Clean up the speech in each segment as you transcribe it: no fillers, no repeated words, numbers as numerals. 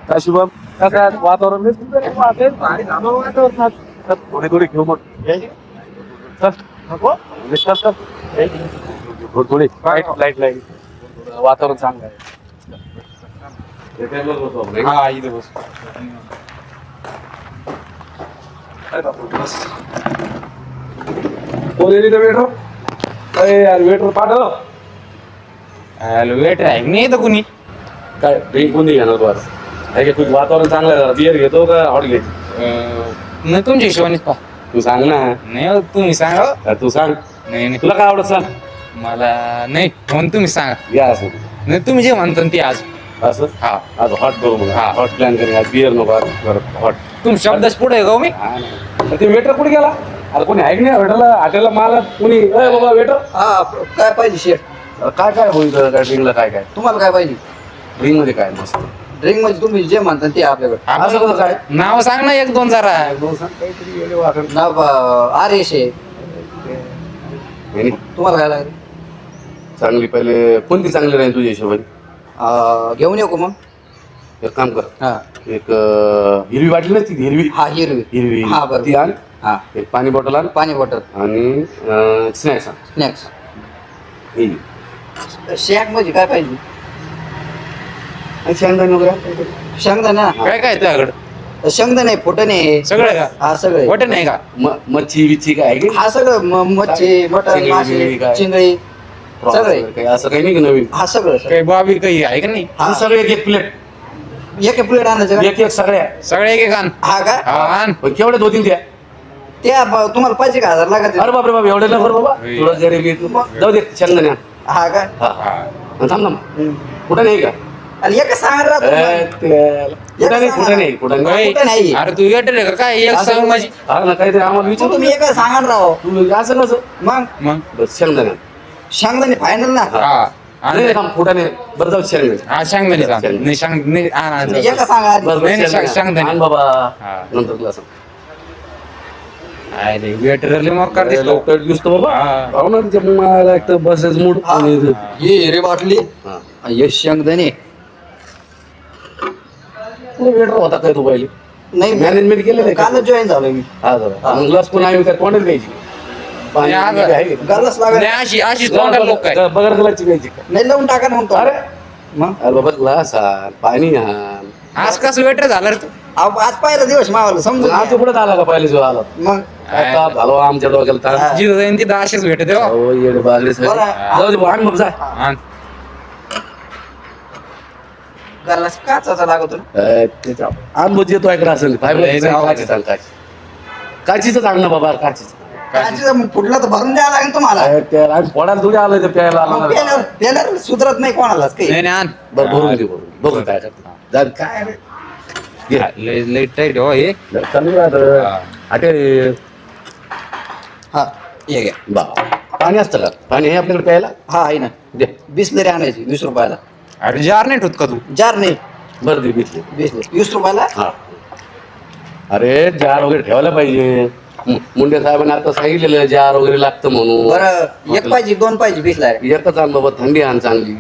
काय शुभम कसं आहे वातावरण थोडी थोडी घेऊ मग थोडी लाईट लाईट वातावरण चांगलं आहे. हा इथे बस. कोण येईल वेटर? अरे यार वेटर पाठव. वेट आहे नाही तर कुणी काय ड्रिंक कोणती घेणार तू आज? काय तुझं वातावरण चांगलं आहे, बिअर घेतो का हॉट घ्यायची? नाही तुमच्या हिशोबानेच पा तू सांग ना. नाही हो, तुम्ही सांगा हो. तू सांग नाही नाही तुला काय आवडत सांग. मला नाही म्हणून तुम्ही सांगा. या असं नाही तुम्ही जे म्हणता ते आज असं हा आज हॉट करू मग. हा. हॉट प्लॅन करेन आज बिअर नको हॉट. तुम्ही शब्दाच पुढे आहे का हो मी ते वेटर कुठे गेला? अरे कोणी आहे की नाही हॉटेलला मला कोणी ए बाबा वेटर हा काय पाहिजे शेट? काय काय होईल काय ड्रिंकला काय काय तुम्हाला काय पाहिजे? ड्रिंक मध्ये काय मस्त ड्रिंक मध्ये तुम्ही जे म्हणता ते आपल्याकडे. असं कसं काय नाव सांग ना एक दोन जरा दोन सांग काहीतरी वेगळे वाटण. नाव आरेश आहे. नाही, तुम्हाला काय लागेल? चांगली पहिले कोणती चांगली राहील तुझ्या हिशोबाने? घेऊन येऊ का मग? एक काम कर हा एक हिरवी बाटली नसती का हिरवी हा हिरवी. हिरवी हा, बरं. ती आण. हा एक पाणी बॉटल आण पाणी बॉटल आणि स्नॅक्स आण. स्नॅक्स. ही. शॅक मध्ये काय पाहिजे? आणि शेंगदाणे वगैरे शेंगदाणा. काय काय तुझ्याकडं शेंगदाणे फुटणे सगळं का हा सगळे. वाटत नाही का मच्छी बिच्छी काय आहे की हा सगळं मच्छी मटन चिंगळी, मासे काय? चिंगळी Prawns सगळे. वगैरे काही असं काही नाही की नवीन हा सगळं सगळं. काही बॉबी काही आहे का नाही हा. सगळे एक एक प्लेट एक प्लेट आणायचं का? एक एक सगळ्या सगळे एक एक आण हा का? हा, आण पण केवढ्या होतील त्या? त्या तुम्हाला पाहिजे का 1000 लागत? अरे बापरे बाप एवढे नको बाबा होय. थोडं गरीबी जाऊ दे शेंगदाणे आण. हा का? हा हा. थांब थांब हम्म. कुठं नाही का आणि एक सांगा राहतो कुठं नाही कुठं नाही कुठं नाही ओय, कुठं नाही. अरे तू येते रे का काय एक सांग माझी हा ना काहीतरी आम्हाला विचार तुम्ही एक सांगा राव. तू असं कसं मग मग बस शेंगदाणे आण. शेंगदाणे फायनल ना. हा आण. नाही थांब कुठं नाही बरं जाऊ शेंगदाणे हा सांगदानी सांग नाही सांग नाही आण, आण तुम्ही एक सांगा आधी. बरं नाही, नाही, शेंगदाणे शेंगदाणे. आण बाबा हा. नंतर तुला सांग. अरे वेटरले मग कर दिसतो लवकर दिसतो बाबा हा. पाहू ना तिच्या मला एक तर बसेस मूड हा. ये रे बाटली हा ये शेंगदाणे. वेटर होता काय तू पहिले नाही मॅनेजमेंट केलं नाही का? कालच जॉईन झालोय मी. हा जरा मग ग्लास पण आम्ही काय तोंडात घ्यायची पाणी नाही, बिणी आहे का? गालच लागत नाही अशी अशीच तोंडाला लोक काय बगर ग्लासची घ्यायची का? नाही लावून टाका ना म्हणतो. अरे मग अरे बाबा ग्लास आण पाणी आण आज कसं वेटर झाला रे तू आज पहिला दिवस मावाला समजून आज घ्या. पुढे आला का पहिले जो आला मग काय ताप झालो आमच्या डोक्याला ताप. हा. जिथं जाईन तिथं असेच भेटत हो हो येडे बागडे सगळे. बरं. जाऊ दे भाऊ, आण मग जा आण. गालाच काचाचा लागतो. आण मग येतो ऐकडा असेल लय जाऊ दे. काचीच आण ना बाबा काचीच काचीचा मग फुटला तर भरून द्यावं लागेल तुम्हाला. पोडाला थोडी आलं ते प्यायला मग आला प्यायला सुधरत नाही कोणालाच काही. नाही नाही आण बरं भरून दे भरून बघू काय करतो जा रे. काय रे घे. लय लय टाईट हो हे चालू राहतं. हा. अटे हा ये घ्या. बा पाणी असतं का पाणी आहे आपल्याकडे प्यायला हा आहे ना. दे बिसलरी आणायची 20 रुपयाला. अरे जार नाही ठेवत का तू जार नाही बरं दे बिसले बिसलरी 20 रुपयाला. हा अरे जार वगैरे ठेवायला पाहिजे मुंडे साहेबांनी आता सांगितलेलं जार वगैरे लागतं म्हणून बरं एक पाहिजे 2 पाहिजे बिसलरी. एकच आण बाबा थंडी आण चांगली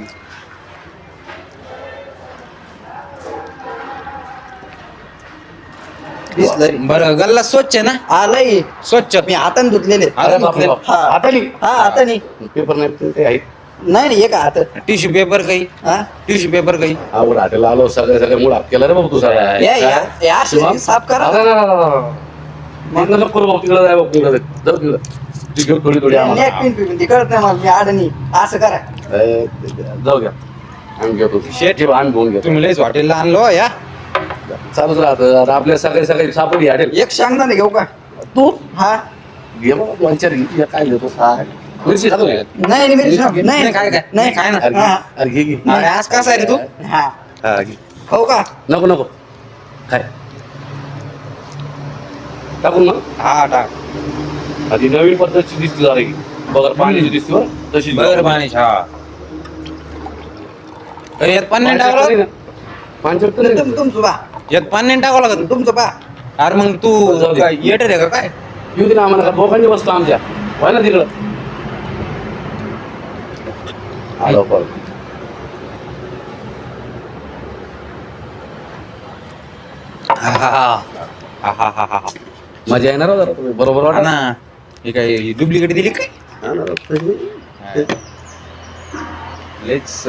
बिसलरी बरं गल्ला स्वच्छ आहे ना आलंय. स्वच्छ मी हाताने धुतलेले. अरे बापरे बाप. हा. हाताने हा हाताने. पेपर नाही ते आहे नाही नाही एक हात. टिश्यू पेपर काही हा टिश्यू पेपर काही आवड हॉटेलला आलो सगळे सगळे मुळ केलं रे बाबा तू सगळं या अशी साफ करा. मग नको करू बाबा तिकडे जाय बाबा तिकडे जाऊ तिकडे ती घेऊ थोडी थोडी आम्हाला एक पिन पिन ती कळत नाही मला. मी अडणी असं करा. ए, जाऊ घ्या आम्ही घेतो शेट. आम्ही घेऊन घेतो तुम्ही लयच हॉटेलला आणलो हो, या चालूच राहतं आता आपल्या सगळे सगळे सापडी हॉटेल एक शेंगदाणे घेऊ का? तू हा घे बाबा दोन चार घे काय घेतो मिरची खातो का? नाही नाही मिरची नको. नाही नाही, काय काय? नाही काय ना? अरे हा. घे, अरे घे घे अरे आज कसा आहे रे तू हा हा, घे. हो का? नको नको काय टाकून ना हा टाक आधी नवीन पद्धतची दिसते जरा की बगर पाण्याची दिसते बरं तशी बरं पाणी हा यात पाणी नाही टाकलं तुमचं बा यात पाणी नाही टाकावं लागत तुमचं बा. अरे मग तू जाऊ दे. काय येटर आहे का काय येऊ दे ना आम्हाला का बोकांची वस्तू आमच्या व्हाय ना तिकडं आलो पण हा मजा येणार हो जरा तुम्ही. बरोबर वाटत ना हे काय डुप्लिकेट दिली काय लेच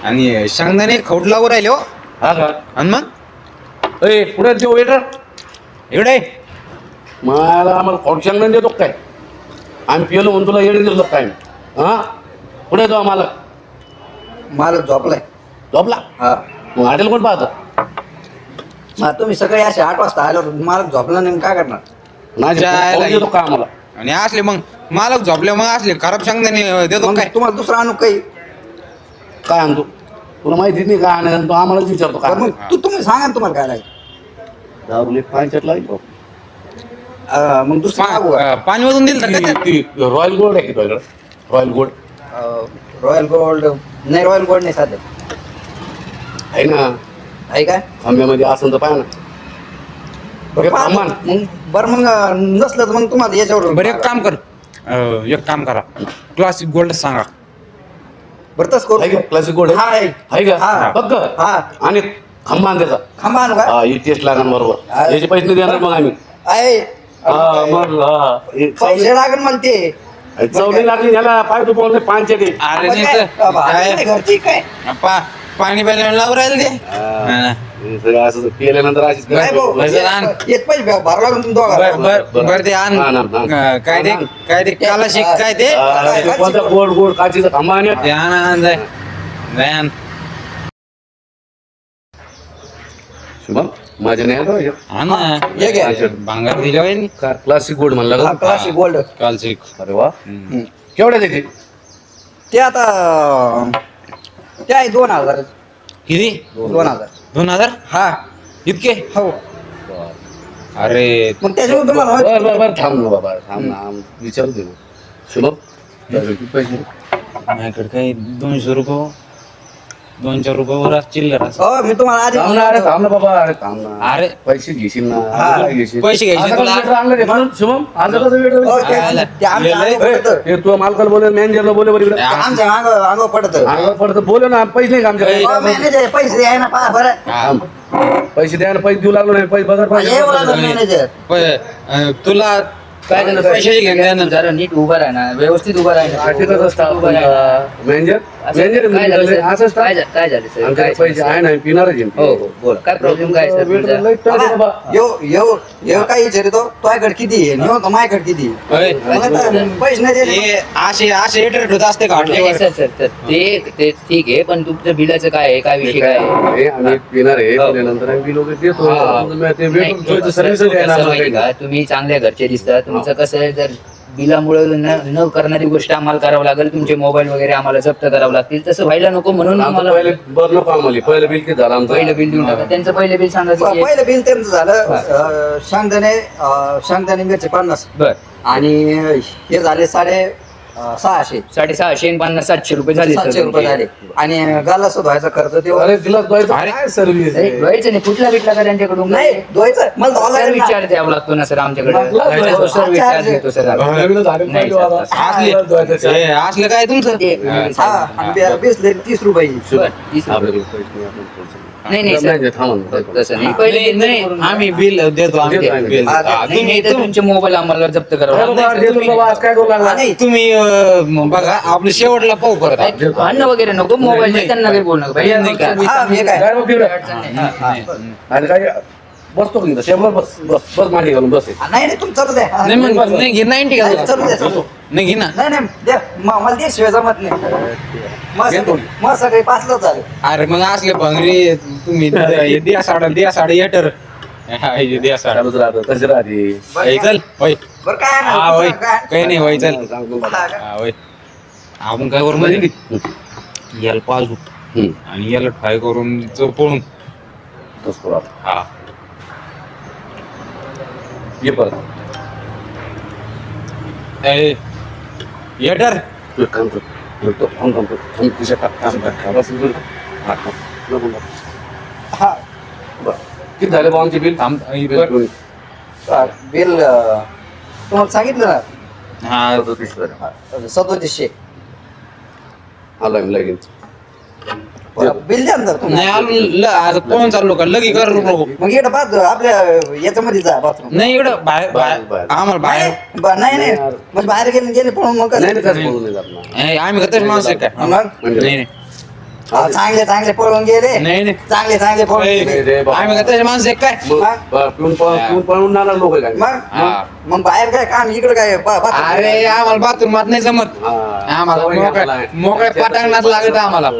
आणि शेंगदाणे खवट लागू राहिले हो हा का आणि मग ए पुढे जो वेटर एवढे मला आम्हाला खोडशांग नाही देतो काय आम्ही पिलो म्हणून तुला येडे दिलो काय हा पुढे जाऊ आम्हाला मला झोपलाय झोपला हा मग हॉटेल कोण पाहतं मग तुम्ही सकाळी असे 8 वाजता आल्यावर मला झोपला नाही मग काय करणार नाही जायला खाऊ देतो का आम्हाला आणि असले मग मालक झोपले मग असले खराब शेंगदाणे देतो मग काय तुम्हाला दुसरा आणू काही काय आणतो तुला माहिती नाही काय आणायचं तो आम्हालाच विचारतो काय बरं मग तुम्ही सांगा ना तुम्हाला काय लागेल दारूले पांचट लागेल मग दुसरं मागू का? पाणी मधून दिलं तर काय? ती रॉयल गोल्ड आहे की तुझ्याकडे रॉयल गोल्ड रॉयल गोल्ड नाही रॉयल गोल्ड नाही साधं आहे ना आहे काय आंब्यामध्ये असं तर पाहा ना बरं पाहा ना. मग बरं मग नसलं तर मग तुम्हाला याच्यावर बरं एक काम कर एक काम करा क्लासिक गोल्ड सांगा बरं तसं आहे का करू क्लासिक गोल्ड हा, आहे. आहे का हा. बघ हा आणि खंबा आण त्याचा खांबा आणू का हा ही टेस्ट लागेल बरोबर हा. याचे पैसे नाही देणार मग आम्ही आहे हा मग हा हे पैसे लागेल मला ते चवली लागली याला पाय तू बोलले पांचट आहे अरे मग नाही काय? तर बाबा, काय? नाही घरची काय पाणी प्यायला लावून राहिले ते हा. हे सगळं असं केल्यानंतर अशीच काय भाऊ पैसे आण. येत पैसे भरावं लागून तुम्ही दोघांना. बर ते आण आण, आण. काय ते काला शिक काय ते कोणता गोड गोड काचीचा खंबा आणि ते आण जाय जाय आण शुभम माझ्या नाही आलं हे. आण ना. हे घ्या. भांगार दिल्या होय का क्लासिक गोल्ड म्हणला हा, का क्लासिक गोल्ड काल शिक अरे वा केवढ्या त्याची ते आता ते आहे 2000 किती 2000 2000 हा इतके हो अरे मग त्याच्यावर तुम्हाला बर बर बर थांब ना बाबा थांब ना विचारू दे शुभम तुझ्याकडे किती पैसे माझ्याकडे काही 200 रुपये 200 रुपयावर चिल्लर असं हो मी तुम्हाला आधी थांब ना अरे थांब ना बाबा अरे थांब ना अरे पैसे घेशील ना हा. काय घेशील पैसे घ्यायचे असं तुला. कसं वेटर आणलं रे म्हणून शुभम असं कसं वेटर हो, आणलं? ते आमच्या लय- अंगावर पडतं. हे तू मालकाला बोले मॅनेजरला बोले बरं इकडे आमच्या अंगावर पडतं अंगावर पडतं बोले ना पैसे नाही का आमच्याकडे हो, मॅनेजर पैसे आहे ना पहा बरं थांब. पैसे द्यायला पैसे देऊ लागलो नाही पैसे बघा हे बोला मॅनेजर तुला काय झालं पैसे घेण्यानंतर जरा नीट उभं राहा ना व्यवस्थित उभं राहा आर्टिकल असतात उभं राहा ना. मॅनेजर असं काय झालं सर? असं असतं काय काय झालं सर आमच्याकडे काय पैसे आहे ना पिणारच आहे. हो हो बोला काय प्रॉब्लेम काय सर वेटर तुमचा? लई टच आहे बाबा. यो काय विचारतो तुझ्याकडे किती आहे निवडतो माझ्याकडे किती आहे? होय. मग आता पैसे नाही दिले. हे असे एटर होत असते का नाही सर सर तर ते ठीक आहे पण तुमचं बिलाचं काय आहे काय विषय काय आहे हे आम्ही पिणार आहे हो. पिल्यानंतर आम्ही बिल वगैरे देतो हा. ते नाही, वेटर सर, सर्व्हिस कसं आहे माहिती का तुम्ही चांगल्या घरचे दिसता तुमचं कसं आहे जर बिलामुळे न करणारी गोष्ट आम्हाला करावं लागेल तुमचे मोबाईल वगैरे आम्हाला जप्त करावं लागतील तसं व्हायला नको म्हणून आम्हाला पहिले बरं नको आम्हाला पहिलं बिल किती झालं आमचं पहिलं बिल देऊन टाका त्यांचं पहिलं बिल सांगायचं की- पहिलं बिल त्यांचं झालं शेंगदाणे मिरची 50 बर आणि हे झाले 650 650 आणि 50 700 रुपये झाले सर 700 रुपये झाले आणि गाला धुवायचा खर्च ते अरे तिला द्वायचं अरे. काय सर्व्हिस अरे, द्यायचं नाही कुठला भेटला का त्यांच्याकडून नाही धुवायचं मला धुवायला सर लागेल ना. विचार द्यावा लागतो ना सर आमच्याकडे मग हो, सर विचार चार्ज. देतो सर आम्ही. नाही, सर, हे असलं काय तुमचं हा आणि बिस्लेरी 30 रुपये बरं, 30 रुपये. नाही, नाही, सर. तसं नाही पहिले नाही आम्ही बिल देतो आम्ही देतो आम्ही. बिल. हा, हा, नाही, नाही, तर तुम्ही तुमचे मोबाईल आम्हाला जप्त करावा काय करू लागला नाही तुम्ही बघा आपलं शेवटला पाहू परत लागेल भांडणं वगैरे नको मोबाईल नाही. त्यांना काही बोलू नका भैया, नाही का? हा, मी काय? काय बघ तिकडे? अडचण नाही. आणि काय बसतो की टेबलवर बस बस बस मांडी घालून बस नाही नाही तुमचं द्या नाही मग नाही घे 90 नाही, का चालू द्या, चालू. नाही घे ना नाही नाही द्या मला ते शिवाय जमत नाही मग सगळे 5लाच झाले अरे मग असले भंगरी तुम्ही द्या साडा येटर द्या साडा चालूच राहतं कशी राहते चल होय बरं काय हा नाही, होय काय? काही नाही होय चल बोला का? हा होय आपण काय करू माहिती याला पाजू आणि याला फ्राय करून पळून तसं करू आपण. हा ये परत येटर तू एक काम कर तो फोन काम कर फोन खिशात टाक काम टाक बस इथून. हा, टाक. नको, नको. हा बरं. किती झाले बा आमचे बिल थांब बिल बिल तुम्हाला सांगितलं ना हा 3700 आलो आम्ही लगेच बिल द्या ना तुम्ही. नाही आलो आता पोहून चाललो का लगी कर नको. मग इकडं बाथ आपल्या याच्यामध्ये जा बाथरूम. नाही इकडं बाहेर बाहेर. आम्हाला बाहेर नाही नाही म्हणजे बाहेर गेले पळून मग नाही कसं? कसं बोलू नाही जात ना. नाही, आम्ही कधीच माणसं आहे काय मग म्हणजे नाही नाही चांगले चांगले पळून गेले. नाही नाही चांगले पळून ए, गेले. रे बाबा. आम्ही कधीच माणसं आहे काय पिऊन पळून नाला लोक काय मग बाहेर काय काम इकडे काय अरे आम्हाला बाथरूमात नाही जमत आम्हाला मोकळ्या पटांगणात लागत आम्हाला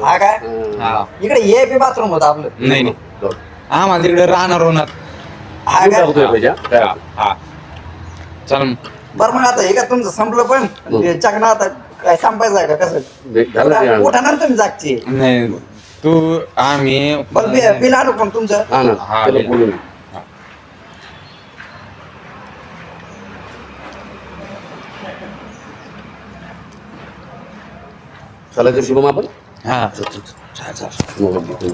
हा काय हा. इकडे हे बी बाथरूम होतं आपलं. नाही नाही आम्हाला तिकडे राहणार होणार हा काय हा चल मग. बरं मग आता हे का तुमचं संपलं पण ते चकना आता काय संपायचं आहे का कसं उठा ना तुम्ही जागची. नाही तू आम्ही बरं बिल आणू पण तुमचं. हा ना हा, त्याला बिल. बोलू नये. चालायचं शुभम आपण हा मोबाईल घेतो.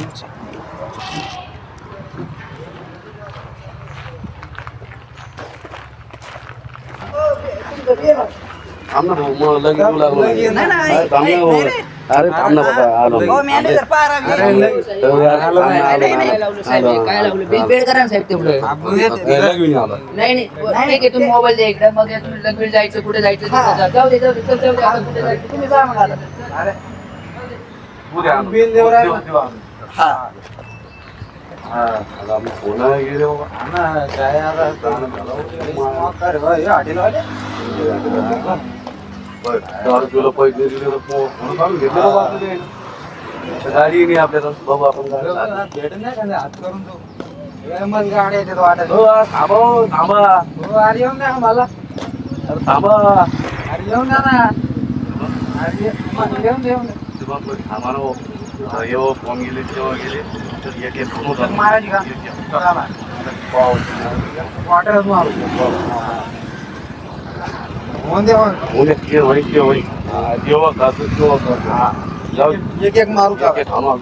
थांब ना भाऊ, मग लगेच येऊ लागलो. लगेच नाही, नाही. अरे थांब ना भाऊ. नाही, नाही. अरे थांब ना बाबा, आलो. हो मॅनेजर पारा अरे, आलो, आलो, काय आलो, लावलं साहेब आलो. काय लावलं बिल पेड करा ना साहेब तेवढं लगेच आलो. नाही नाही ठीक आहे तुम्ही मोबाईल द्या इकडे मग तुम्ही लगेच जायचं कुठे जायचं तिथं जा. जाऊ दे चल, जाऊ दे आता कुठे जायचं तुम्ही जा मग आता. उद्या आणू. बिल देऊ राहिलो. देऊ आणू. हा हा, आता आम्ही कोणाला गेले बाबा. बरं, 10 किलो पैसे दिले तर म्हणून काढून घेतले बाबा आपल्याला. तर गाडी नाही आपल्याला बाबा आपण गाडी. हो, थांबा हो, थांबा. अरे थांबा. बापरे, थांबा ना हो. येऊ फोन गेले तेव्हा गेले तर एक फोन होता. जेव्हा खातो तेव्हा खातो. एक एक मारू का? थांबा.